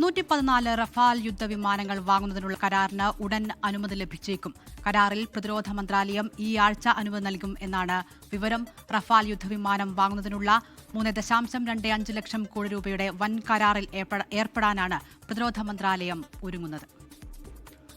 114 Rafale യുദ്ധവിമാനങ്ങൾ വാങ്ങുന്നതിനുള്ള കരാറിന് ഉടൻ അനുമതി ലഭിച്ചേക്കും. കരാറിൽ പ്രതിരോധ മന്ത്രാലയം ഈ ആഴ്ച അനുമതി നൽകും എന്നാണ് വിവരം. റഫാൽ യുദ്ധവിമാനം വാങ്ങുന്നതിനുള്ള 3.25 ലക്ഷം കോടി രൂപയുടെ വൻ കരാറിൽ ഏർപ്പെടാനാണ് പ്രതിരോധ മന്ത്രാലയം ഒരുങ്ങുന്നത്.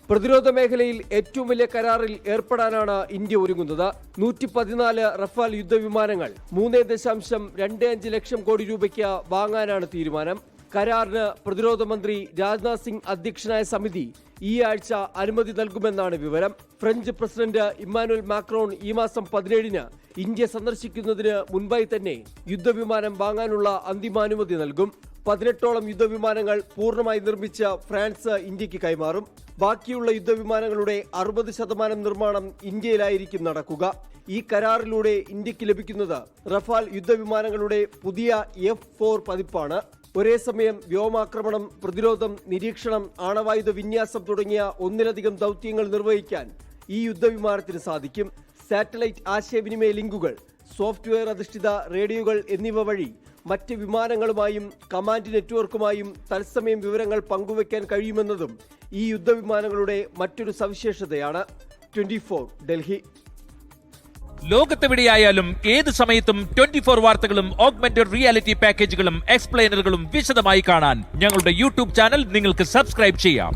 പ്രതിരോധ മേഖലയിൽ ഏറ്റവും വലിയ കരാറിൽ ഏർപ്പെടാനാണ് ഇന്ത്യ ഒരുങ്ങുന്നത്. 114 റഫാൽ യുദ്ധവിമാനങ്ങൾ 3.25 ലക്ഷം കോടി രൂപയ്ക്ക് വാങ്ങാനാണ് തീരുമാനം. കരാറിന് പ്രതിരോധ മന്ത്രി രാജ്നാഥ് സിംഗ് അധ്യക്ഷനായ സമിതി ഈ ആഴ്ച അനുമതി നൽകുമെന്നാണ് വിവരം. ഫ്രഞ്ച് പ്രസിഡന്റ് ഇമ്മാനുവൽ മാക്രോൺ ഈ മാസം 17-ന് ഇന്ത്യ സന്ദർശിക്കുന്നതിന് മുൻപായി തന്നെ യുദ്ധവിമാനം വാങ്ങാനുള്ള അന്തിമാനുമതി നൽകും. 18ഓളം യുദ്ധവിമാനങ്ങൾ പൂർണ്ണമായി നിർമ്മിച്ച ഫ്രാൻസ് ഇന്ത്യക്ക് കൈമാറും. ബാക്കിയുള്ള യുദ്ധവിമാനങ്ങളുടെ 60% നിർമ്മാണം ഇന്ത്യയിലായിരിക്കും നടക്കുക. ഈ കരാറിലൂടെ ഇന്ത്യക്ക് ലഭിക്കുന്നത് റഫാൽ യുദ്ധവിമാനങ്ങളുടെ പുതിയ F-4 പതിപ്പാണ്. ഒരേ സമയം വ്യോമാക്രമണം, പ്രതിരോധം, നിരീക്ഷണം, ആണവായുധ വിന്യാസം തുടങ്ങിയ ഒന്നിലധികം ദൗത്യങ്ങൾ നിർവഹിക്കാൻ ഈ യുദ്ധവിമാനത്തിന് സാധിക്കും. സാറ്റലൈറ്റ് ആശയവിനിമയ ലിങ്കുകൾ, സോഫ്റ്റ്വെയർ അധിഷ്ഠിത റേഡിയോകൾ എന്നിവ വഴി മറ്റ് വിമാനങ്ങളുമായും കമാൻഡ് നെറ്റ്വർക്കുമായും തത്സമയം വിവരങ്ങൾ പങ്കുവയ്ക്കാൻ കഴിയുമെന്നതും ഈ യുദ്ധവിമാനങ്ങളുടെ മറ്റൊരു സവിശേഷതയാണ്. 24 ഡൽഹി. ലോകത്തെവിടെയായാലും ഏത് സമയത്തും 24 വാർത്തകളും ഓഗ്മെന്റഡ് റിയാലിറ്റി പാക്കേജുകളും എക്സ്പ്ലെയിനറുകളും വിശദമായി കാണാൻ ഞങ്ങളുടെ യൂട്യൂബ് ചാനൽ നിങ്ങൾക്ക് സബ്സ്ക്രൈബ് ചെയ്യാം.